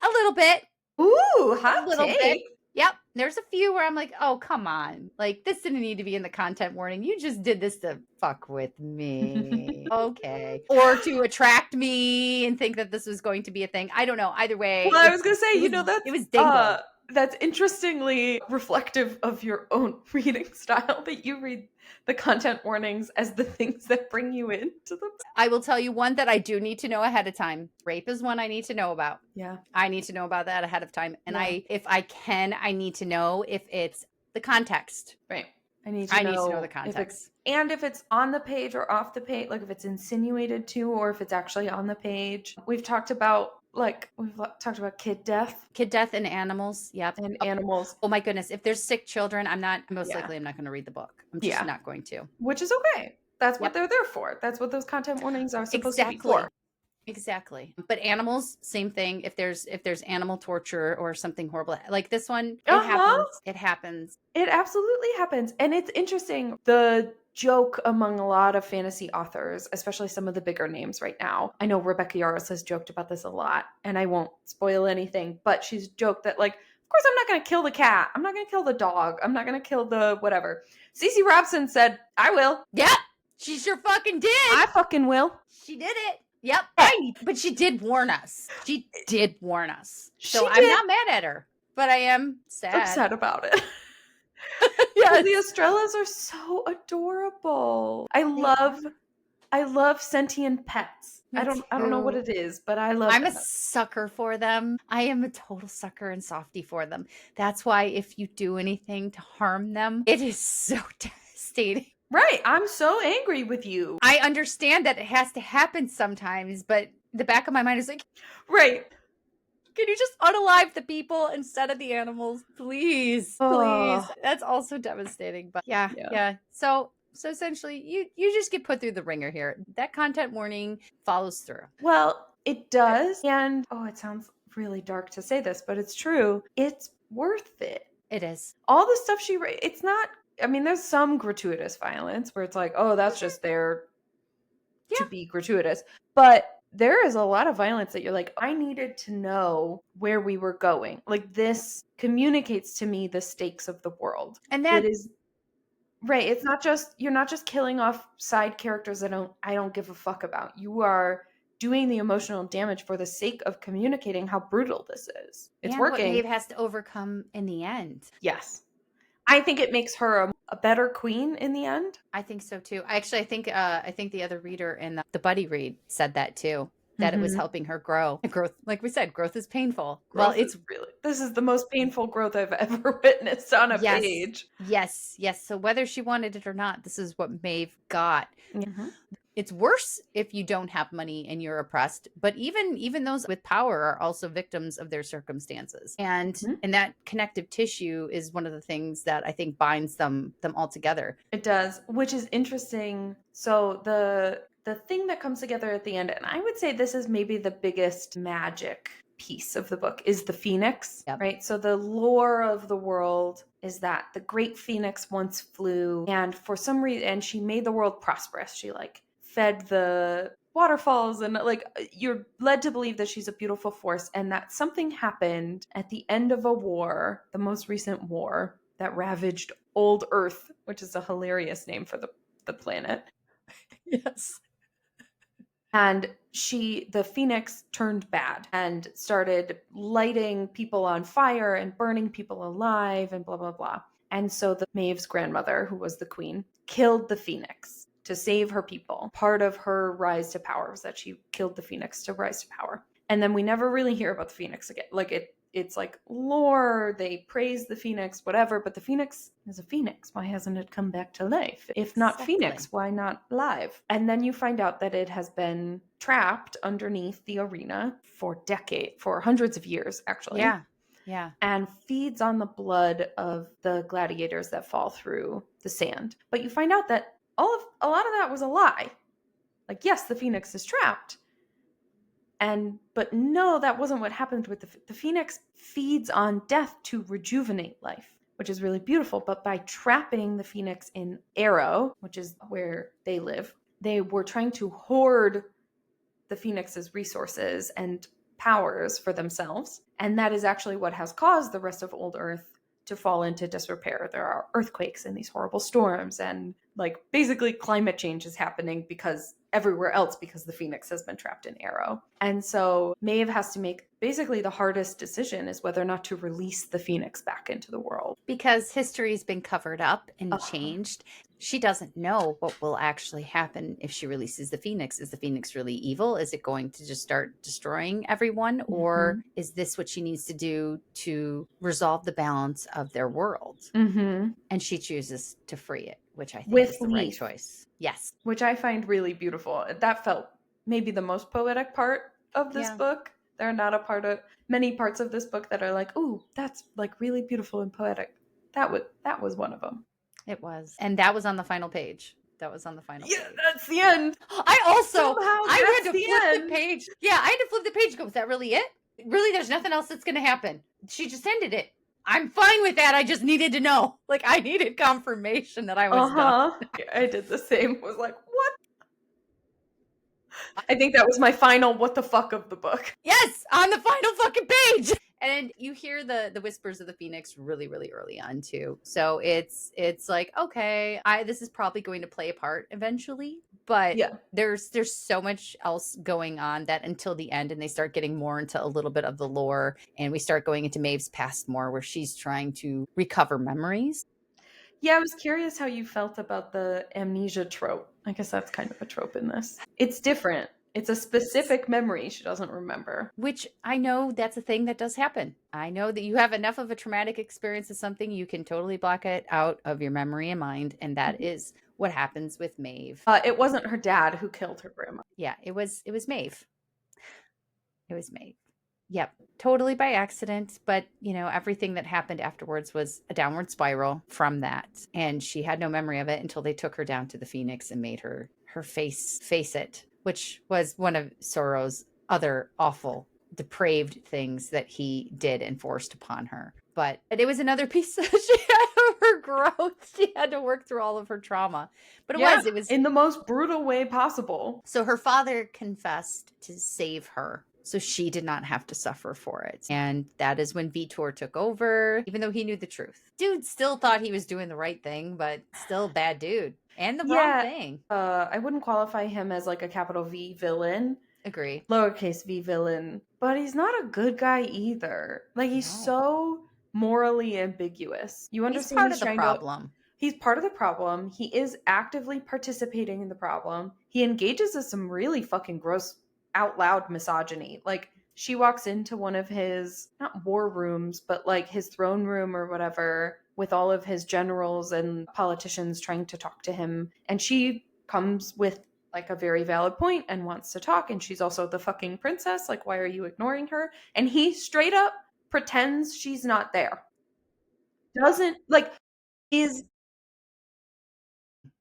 A little bit. Ooh, hot take. Bit. Yep. There's a few where I'm like, oh, come on. Like, this didn't need to be in the content warning. You just did this to fuck with me. Okay. Or to attract me and think that this was going to be a thing. I don't know. Either way. Well, I was going to say, it was dingo. That's interestingly reflective of your own reading style, that you read the content warnings as the things that bring you into them. I will tell you one that I do need to know ahead of time. Rape is one I need to know about. Yeah. I need to know about that ahead of time. And if I can, I need to know if it's the context. Right. I need to know the context. If it's on the page or off the page, like if it's insinuated to, or if it's actually on the page. We've talked about kid death. Kid death and animals. Yep. And animals. Oh my goodness. If there's sick children, I'm not going to read the book. I'm just not going to. Which is okay. That's what they're there for. That's what those content warnings are supposed to be for. Exactly. But animals, same thing. If there's animal torture or something horrible, like this one, it happens. It absolutely happens. And it's interesting. The joke among a lot of fantasy authors, especially some of the bigger names right now. I know Rebecca Yarros has joked about this a lot, and I won't spoil anything, but she's joked that, like, of course I'm not going to kill the cat. I'm not going to kill the dog. I'm not going to kill the whatever. Cecy Robson said, I will. Yep. She sure fucking did. I fucking will. She did it. Yep. But she did warn us. So I'm not mad at her, but I am upset about it. Yeah, the Estrellas are so adorable. I love sentient pets. I don't know what it is, but I'm a sucker for them. I am a total sucker and softie for them. That's why if you do anything to harm them, it is so devastating. Right. I'm so angry with you. I understand that it has to happen sometimes, but the back of my mind is like, right. Can you just unalive the people instead of the animals? Please. Please. That's also devastating. But yeah. So essentially you just get put through the ringer here. That content warning follows through. Well, it does. And it sounds really dark to say this, but it's true. It's worth it. It is. All the stuff she writes, it's not, I mean, there's some gratuitous violence where it's like, that's just there to be gratuitous. But there is a lot of violence that you're like, I needed to know where we were going. Like, this communicates to me the stakes of the world. And that is right. It's not just, you're not just killing off side characters that I don't give a fuck about. You are doing the emotional damage for the sake of communicating how brutal this is. It's working. What Maeve has to overcome in the end. Yes. I think it makes her a better queen in the end. I think so too. Actually, I think the other reader in the buddy read said that too. That it was helping her grow. Growth, like we said, growth is painful. This is the most painful growth I've ever witnessed on a page. Yes. So whether she wanted it or not, this is what Maeve got. Mm-hmm. It's worse if you don't have money and you're oppressed, but even those with power are also victims of their circumstances. And that connective tissue is one of the things that I think binds them all together. It does, which is interesting. So the thing that comes together at the end, and I would say this is maybe the biggest magic piece of the book, is the phoenix, right? So the lore of the world is that the great phoenix once flew, and for some reason, and she made the world prosperous. She fed the waterfalls, and you're led to believe that she's a beautiful force, and that something happened at the end of a war, the most recent war that ravaged old Earth, which is a hilarious name for the planet. Yes. And the phoenix turned bad and started lighting people on fire and burning people alive and blah, blah, blah. And so Maeve's grandmother, who was the queen, killed the phoenix to save her people. Part of her rise to power was that she killed the phoenix to rise to power. And then we never really hear about the phoenix again. it's like lore, they praise the phoenix, whatever, but the phoenix is a phoenix. Why hasn't it come back to life? If not Exactly. phoenix, why not live? And then you find out that it has been trapped underneath the arena for hundreds of years, actually. Yeah. Yeah. And feeds on the blood of the gladiators that fall through the sand. But you find out that a lot of that was a lie. Like, yes, the phoenix is trapped. But no, that wasn't what happened with the phoenix feeds on death to rejuvenate life, which is really beautiful. But by trapping the phoenix in Arrow, which is where they live, they were trying to hoard the phoenix's resources and powers for themselves. And that is actually what has caused the rest of Old Earth to fall into disrepair. There are earthquakes and these horrible storms, and like basically climate change is happening because everywhere else, because the phoenix has been trapped in Arrow. And so Maeve has to make basically the hardest decision, is whether or not to release the phoenix back into the world. Because history's been covered up and changed. She doesn't know what will actually happen if she releases the phoenix. Is the phoenix really evil? Is it going to just start destroying everyone? Or is this what she needs to do to resolve the balance of their world? And she chooses to free it, which I think is the right choice. Yes. Which I find really beautiful. That felt maybe the most poetic part of this book. There are not many parts of this book that are like, ooh, that's like really beautiful and poetic. That was one of them. It was. And that was on the final page. That's the end. I had to flip the page. Yeah, I had to flip the page and go, was that really it? Really, there's nothing else that's going to happen. She just ended it. I'm fine with that. I just needed to know. Like, I needed confirmation that I was done. I did the same. Was like, what? I think that was my final what the fuck of the book. Yes, on the final fucking page. And you hear the whispers of the phoenix really, really early on too. So it's like, okay, this is probably going to play a part eventually. But there's so much else going on that until the end, and they start getting more into a little bit of the lore, and we start going into Maeve's past more, where she's trying to recover memories. Yeah, I was curious how you felt about the amnesia trope. I guess that's kind of a trope in this. It's different. It's a specific memory she doesn't remember. Which I know that's a thing that does happen. I know that you have enough of a traumatic experience of something, you can totally block it out of your memory and mind. And that is what happens with Maeve. It wasn't her dad who killed her grandma. Yeah, it was Maeve. It was Maeve. Yep, totally by accident. But, everything that happened afterwards was a downward spiral from that. And she had no memory of it until they took her down to the Phoenix and made her face it, which was one of Sorrow's other awful, depraved things that he did and forced upon her. But it was another piece that she had of her growth. She had to work through all of her trauma. But it was in the most brutal way possible. So her father confessed to save her, so she did not have to suffer for it. And that is when Vitor took over, even though he knew the truth. Dude still thought he was doing the right thing, but still bad dude. And the wrong thing. I wouldn't qualify him as like a capital V villain. Agree. Lowercase v villain. But he's not a good guy either. Like, he's so morally ambiguous. You understand he's part of the problem. He's part of the problem. He is actively participating in the problem. He engages in some really fucking gross, out loud misogyny. Like, she walks into one of his, not war rooms, but like his throne room or whatever, with all of his generals and politicians trying to talk to him. And she comes with like a very valid point and wants to talk. And she's also the fucking princess. Like, why are you ignoring her? And he straight up pretends she's not there. Doesn't, like, I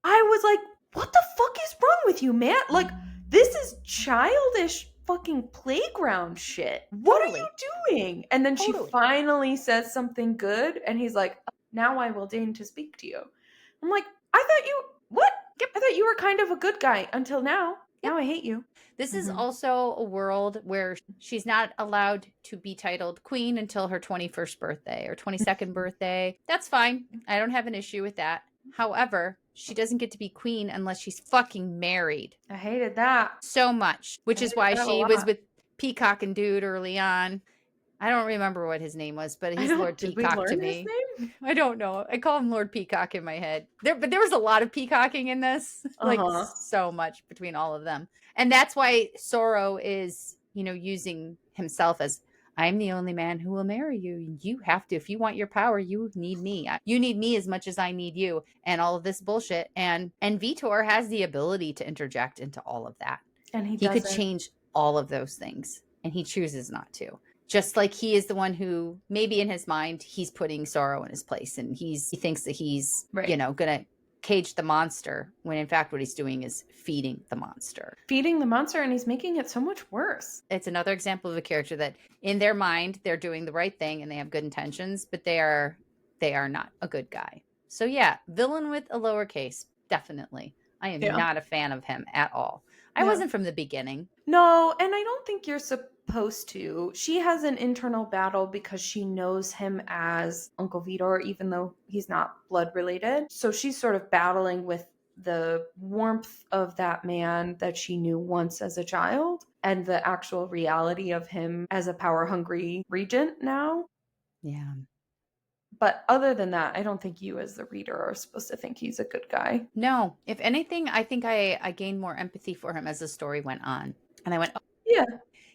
was like, what the fuck is wrong with you, man? Like, this is childish fucking playground shit. What are you doing? And then she finally says something good, and he's like, now I will deign to speak to you. I'm like, what? Yep. I thought you were kind of a good guy until now. Yep. Now I hate you. This is also a world where she's not allowed to be titled queen until her 21st birthday or 22nd birthday. That's fine. I don't have an issue with that. However, she doesn't get to be queen unless she's fucking married. I hated that so much, which is why she was with Peacock and Dude early on. I don't remember what his name was, but he's Lord Peacock to me. I don't know. I call him Lord Peacock in my head. But there was a lot of peacocking in this, like so much between all of them. And that's why Sorrow is, using himself as I'm the only man who will marry you. You have to, if you want your power, you need me. You need me as much as I need you, and all of this bullshit. And Vitor has the ability to interject into all of that. And he could doesn't. change all of those things, and he chooses not to. Just like he is the one who, maybe in his mind, he's putting Sorrow in his place, and he thinks that he's, Right. gonna cage the monster, when in fact what he's doing is feeding the monster. Feeding the monster, and he's making it so much worse. It's another example of a character that in their mind they're doing the right thing and they have good intentions, but they are not a good guy. So yeah, villain with a lowercase, definitely. I am not a fan of him at all. I wasn't from the beginning. No, and I don't think you're supposed to. She has an internal battle because she knows him as Uncle Vitor, even though he's not blood related. So she's sort of battling with the warmth of that man that she knew once as a child and the actual reality of him as a power-hungry regent now. Yeah. But other than that, I don't think you as the reader are supposed to think he's a good guy. No. If anything, I think I gained more empathy for him as the story went on. And I went, oh, yeah,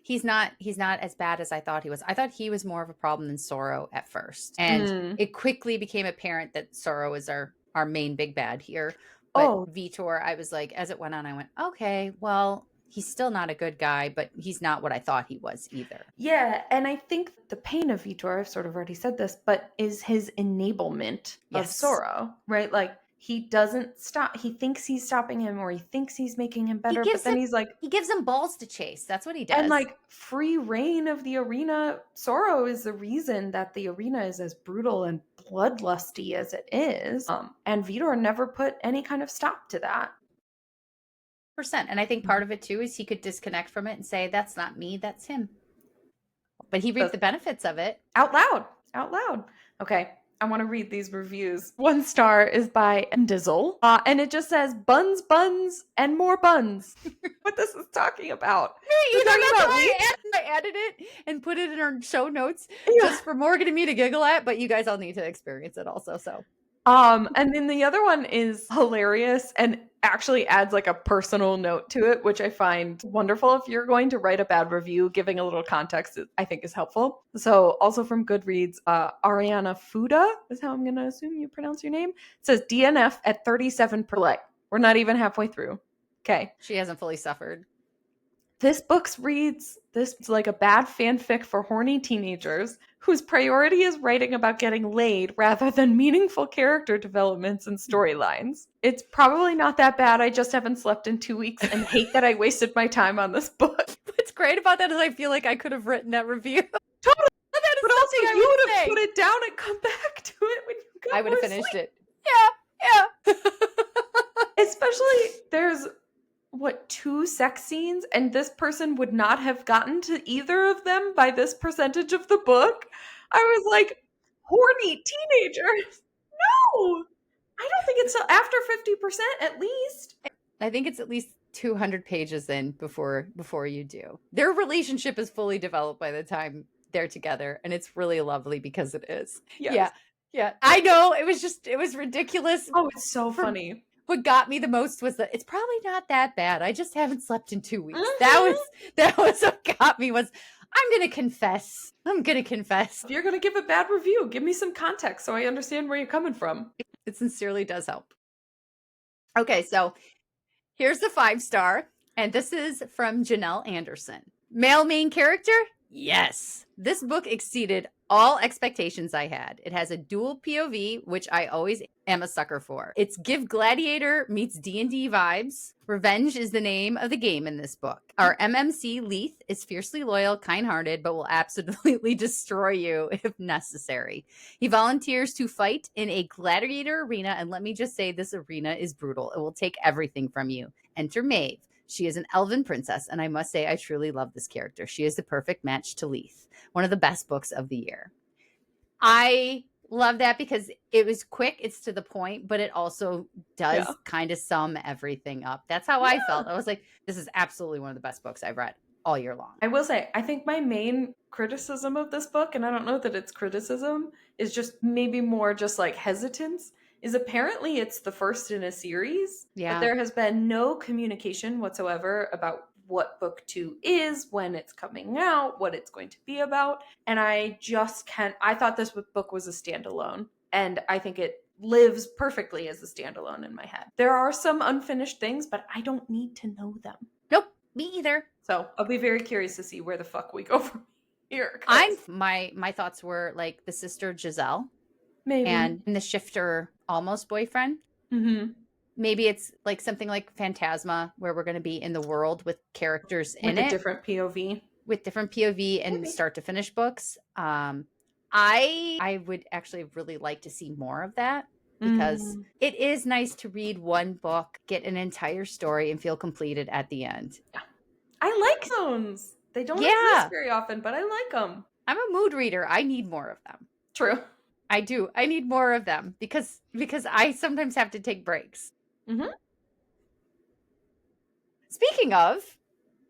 he's not as bad as I thought he was. I thought he was more of a problem than Sorrow at first. And it quickly became apparent that Sorrow is our main big bad here. But Vitor, I was like, as it went on, I went, okay, well, he's still not a good guy, but he's not what I thought he was either. Yeah, and I think the pain of Vitor, I've sort of already said this, but is his enablement of Sorrow, right? Like, he doesn't stop. He thinks he's stopping him, or he thinks he's making him better, but then he's like... He gives him balls to chase. That's what he does. And, like, free reign of the arena. Sorrow is the reason that the arena is as brutal and bloodlusty as it is. And Vitor never put any kind of stop to that. And I think part of it too is he could disconnect from it and say, that's not me, that's him. But he reaped the benefits of it. Out loud. Okay, I want to read these reviews. 1 star is by Dizzle, and it just says buns, and more buns. What this is talking about? I added it and put it in our show notes just for Morgan and me to giggle at, but you guys all need to experience it also. So and then the other one is hilarious and actually adds like a personal note to it, which I find wonderful. If you're going to write a bad review, giving a little context, I think is helpful. So also from Goodreads, Ariana Fuda is how I'm going to assume you pronounce your name. It says DNF at 37 per leg. We're not even halfway through. Okay. She hasn't fully suffered. This book reads, this is like a bad fanfic for horny teenagers whose priority is writing about getting laid rather than meaningful character developments and storylines. It's probably not that bad. I just haven't slept in 2 weeks and hate that I wasted my time on this book. What's great about that is I feel like I could have written that review. Totally. But also you would have put it down and come back to it when you got I would have finished it. Yeah. Especially there's 2 sex scenes, and this person would not have gotten to either of them by this percentage of the book. I was like, horny teenagers. No, I don't think it's after 50% at least. I think it's at least 200 pages in before you do. Their relationship is fully developed by the time they're together, and it's really lovely because it is. Yes. Yeah. I know, it was ridiculous. Oh, it's so funny. What got me the most was that it's probably not that bad. I just haven't slept in 2 weeks. That was what got me. Was I'm gonna confess. If you're gonna give a bad review, give me some context so I understand where you're coming from. It sincerely does help. Okay, so here's the 5 star, and this is from Janelle Anderson. Male main character? Yes. This book exceeded all expectations I had. It has a dual POV, which I always am a sucker for. It's give gladiator meets D&D vibes. Revenge is the name of the game in this book. Our MMC, Leith, is fiercely loyal, kind-hearted, but will absolutely destroy you if necessary. He volunteers to fight in a gladiator arena, and let me just say, this arena is brutal. It will take everything from you. Enter Maeve. She is an elven princess, and I must say I truly love this character. She is the perfect match to Leith. One of the best books of the year. I love that because it was quick, it's to the point, but it also does kind of sum everything up. That's how I felt. I was like, this is absolutely one of the best books I've read all year long. I will say, I think my main criticism of this book, and I don't know that it's criticism, is just maybe more just like hesitance, is apparently it's the first in a series. Yeah. But there has been no communication whatsoever about what book 2 is, when it's coming out, what it's going to be about. And I just can't. I thought this book was a standalone, and I think it lives perfectly as a standalone in my head. There are some unfinished things, but I don't need to know them. Nope, me either. So I'll be very curious to see where the fuck we go from here. My thoughts were like the sister Giselle maybe and the shifter almost boyfriend. Mm-hmm. Maybe it's like something like Phantasma, where we're going to be in the world with characters in it, different POV, with different POV and start to finish books. I would actually really like to see more of that, because it is nice to read one book, get an entire story, and feel completed at the end. Yeah. I like those. They don't exist very often, but I like them. I'm a mood reader. I need more of them. True. I do. I need more of them because I sometimes have to take breaks. Mm-hmm. Speaking of,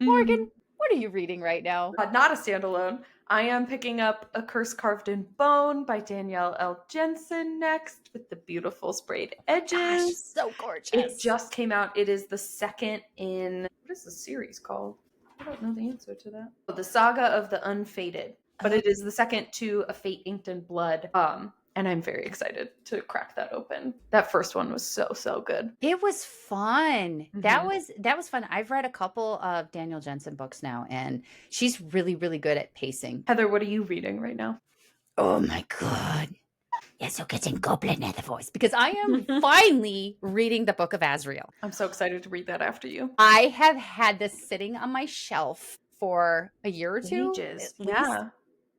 Morgan, what are you reading right now? Not a standalone. I am picking up A Curse Carved in Bone by Danielle L. Jensen next, with the beautiful sprayed edges. Gosh, so gorgeous. It just came out. It is the second in, what is the series called? I don't know the answer to that. Oh, the Saga of the Unfated. But it is the second to A Fate Inked in Blood. And I'm very excited to crack that open. That first one was so good. It was fun. Mm-hmm. That was fun. I've read a couple of Danielle Jensen books now, and she's really, really good at pacing. Heather, what are you reading right now? Oh my God. Yes, you're getting goblin at the voice, because I am finally reading the Book of Azrael. I'm so excited to read that after you. I have had this sitting on my shelf for a year or two. Ages. Yeah.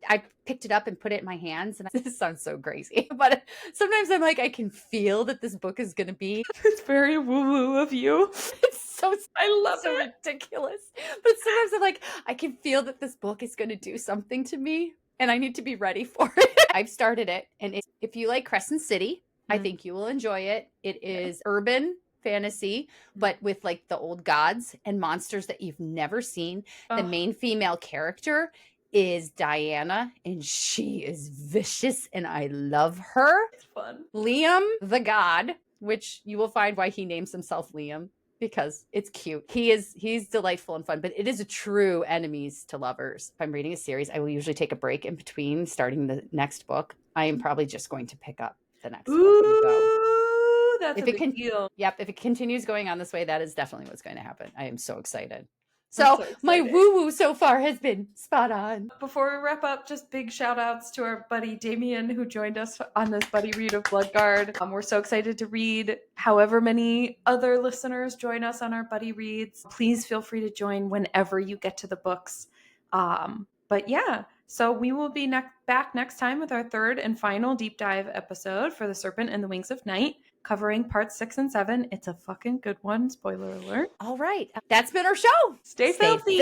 I picked it up and put it in my hands, and this sounds so crazy, but sometimes I'm like, I can feel that this book is going to be. It's very woo-woo of you. It's so, I love so it. ridiculous. But sometimes I'm like, I can feel that this book is going to do something to me, and I need to be ready for it. I've started it, and if you like Crescent City, I think you will enjoy it. It is urban fantasy, but with like the old gods and monsters that you've never seen. The main female character is Diana, and she is vicious, and I love her. It's fun. Liam the God, which you will find why he names himself Liam, because it's cute. He's delightful and fun, but it is a true enemies to lovers. If I'm reading a series, I will usually take a break in between starting the next book. I am probably just going to pick up the next book and go. That's a big deal. Yep, if it continues going on this way, that is definitely what's going to happen. I am so excited. So my woo-woo so far has been spot on. Before we wrap up, just big shout outs to our buddy Damien, who joined us on this buddy read of Bloodguard. We're so excited to read however many other listeners join us on our buddy reads. Please feel free to join whenever you get to the books. But yeah, so we will be back next time with our third and final deep dive episode for The Serpent and the Wings of Night, covering parts 6 and 7. It's a fucking good one. Spoiler alert. All right. That's been our show. Stay filthy.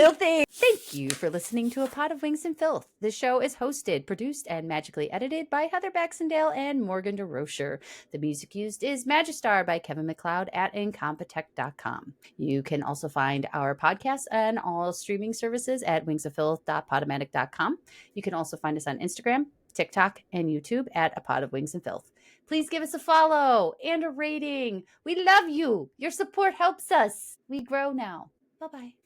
Thank you for listening to A Pod of Wings and Filth. This show is hosted, produced, and magically edited by Heather Baxendale and Morgan DeRocher. The music used is Magistar by Kevin MacLeod at Incompetech.com. You can also find our podcast and all streaming services at wingsoffilth.podomatic.com. You can also find us on Instagram, TikTok, and YouTube at A Pod of Wings and Filth. Please give us a follow and a rating. We love you. Your support helps us. We grow now. Bye-bye.